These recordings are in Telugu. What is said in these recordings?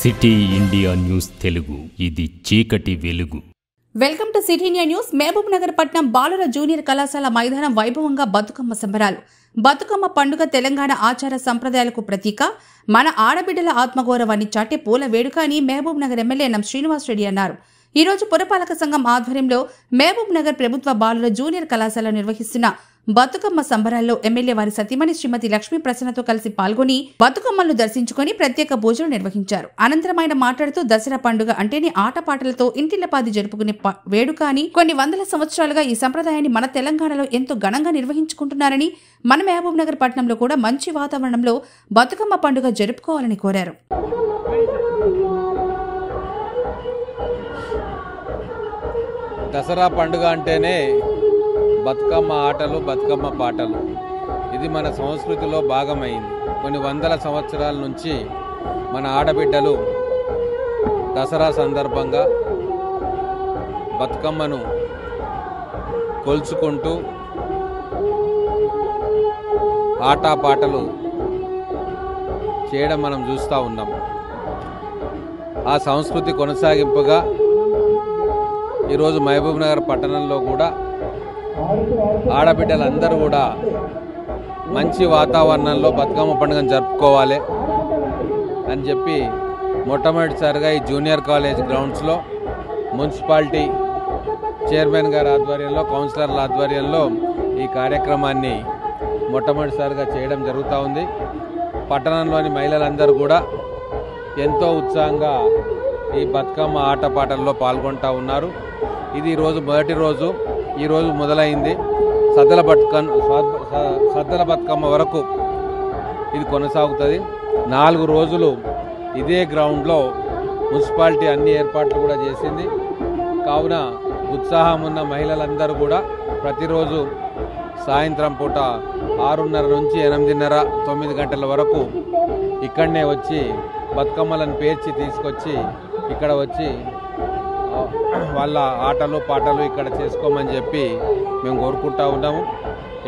సిటీ ఇండియా న్యూస్ తెలుగు, ఇది చీకటి వెలుగు. Welcome to city India news. Mahabubnagar పట్నం బాలుర జూనియర్ కళాశాల మైదానం వైభవంగా బతుకమ్మ సంబరాలు. బతుకమ్మ పండుగ తెలంగాణ ఆచార సంప్రదాయాలకు ప్రతీక, మన ఆడబిడ్డల ఆత్మగౌరవాన్ని చాటే పూల వేడుక అని మహబూబ్ నగర్ ఎమ్మెల్యే ఎం శ్రీనివాస్ రెడ్డి అన్నారు. ఈ రోజు పురపాలక సంఘం ఆధ్వర్యంలో మహబూబ్ నగర్ ప్రభుత్వ బాలుర జూనియర్ కళాశాల నిర్వహిస్తున్న బతుకమ్మ సంబరాల్లో ఎమ్మెల్యే వారి సతీమణి శ్రీమతి లక్ష్మీ ప్రసన్నతో కలిసి పాల్గొని బతుకమ్మలను దర్శించుకుని ప్రత్యేక పూజలు నిర్వహించారు. అనంతరం ఆయన మాట్లాడుతూ దసరా పండుగ అంటేనే ఆటపాటలతో ఇంటిల్లపాది జరుపుకునే వేడుక అని, కొన్ని వందల సంవత్సరాలుగా ఈ సంప్రదాయాన్ని మన తెలంగాణలో ఎంతో ఘనంగా నిర్వహించుకుంటున్నారని, మన మహబూబ్ నగర్ పట్టణంలో కూడా మంచి వాతావరణంలో బతుకమ్మ పండుగ జరుపుకోవాలని కోరారు. దసరా పండుగ అంటేనే బతుకమ్మ ఆటలు, బతుకమ్మ పాటలు. ఇది మన సంస్కృతిలో భాగమైంది. కొన్ని వందల సంవత్సరాల నుంచి మన ఆడబిడ్డలు దసరా సందర్భంగా బతుకమ్మను కొలుచుకుంటూ ఆటపాటలు చేయడం మనం చూస్తూ ఉన్నాం. ఆ సంస్కృతి కొనసాగింపుగా ఈరోజు మహబూబ్ నగర్ పట్టణంలో కూడా ఆడబిడ్డలందరూ కూడా మంచి వాతావరణంలో బతుకమ్మ పండుగను జరుపుకోవాలి అని చెప్పి మొట్టమొదటిసారిగా ఈ జూనియర్ కాలేజ్ గ్రౌండ్స్లో మున్సిపాలిటీ చైర్మన్ గారి ఆధ్వర్యంలో, కౌన్సిలర్ల ఆధ్వర్యంలో ఈ కార్యక్రమాన్ని మొట్టమొదటిసారిగా చేయడం జరుగుతూ ఉంది. పట్టణంలోని మహిళలందరూ కూడా ఎంతో ఉత్సాహంగా ఈ బతుకమ్మ ఆటపాటల్లో పాల్గొంటూ ఉన్నారు. ఇది ఈరోజు మొదటి రోజు. ఈరోజు మొదలైంది. సద్దల బతుకమ్మ వరకు ఇది కొనసాగుతుంది. 4 రోజులు ఇదే గ్రౌండ్లో మున్సిపాలిటీ అన్ని ఏర్పాట్లు కూడా చేసింది. కావున ఉత్సాహం ఉన్న మహిళలందరూ కూడా ప్రతిరోజు సాయంత్రం పూట 6:30 నుంచి 8:30, 9 గంటల వరకు ఇక్కడనే వచ్చి బతుకమ్మలను పేర్చి తీసుకొచ్చి ఇక్కడ వచ్చి వాళ్ళ ఆటలు పాటలు ఇక్కడ చేసుకోమని చెప్పి మేము కోరుకుంటా ఉన్నాము.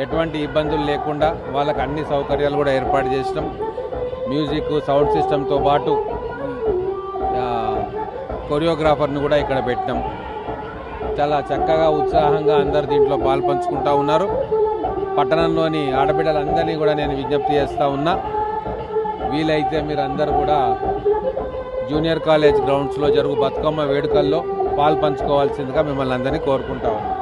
ఎటువంటి ఇబ్బందులు లేకుండా వాళ్ళకి అన్ని సౌకర్యాలు కూడా ఏర్పాటు చేసినాం. మ్యూజిక్, సౌండ్ సిస్టంతో పాటు కొరియోగ్రాఫర్ని కూడా ఇక్కడ పెట్టినాం. చాలా చక్కగా ఉత్సాహంగా అందరు దీంట్లో పాల్పంచుకుంటూ ఉన్నారు. పట్టణంలోని ఆడబిడ్డలందరినీ కూడా నేను విజ్ఞప్తి చేస్తూ ఉన్నా, వీలైతే మీరందరూ కూడా జూనియర్ కాలేజ్ గ్రౌండ్స్లో జరుగు బతుకమ్మ వేడుకల్లో పాల్పంచుకోవాల్సిందిగా మిమ్మల్ని అందరినీ కోరుకుంటా ఉన్నాం.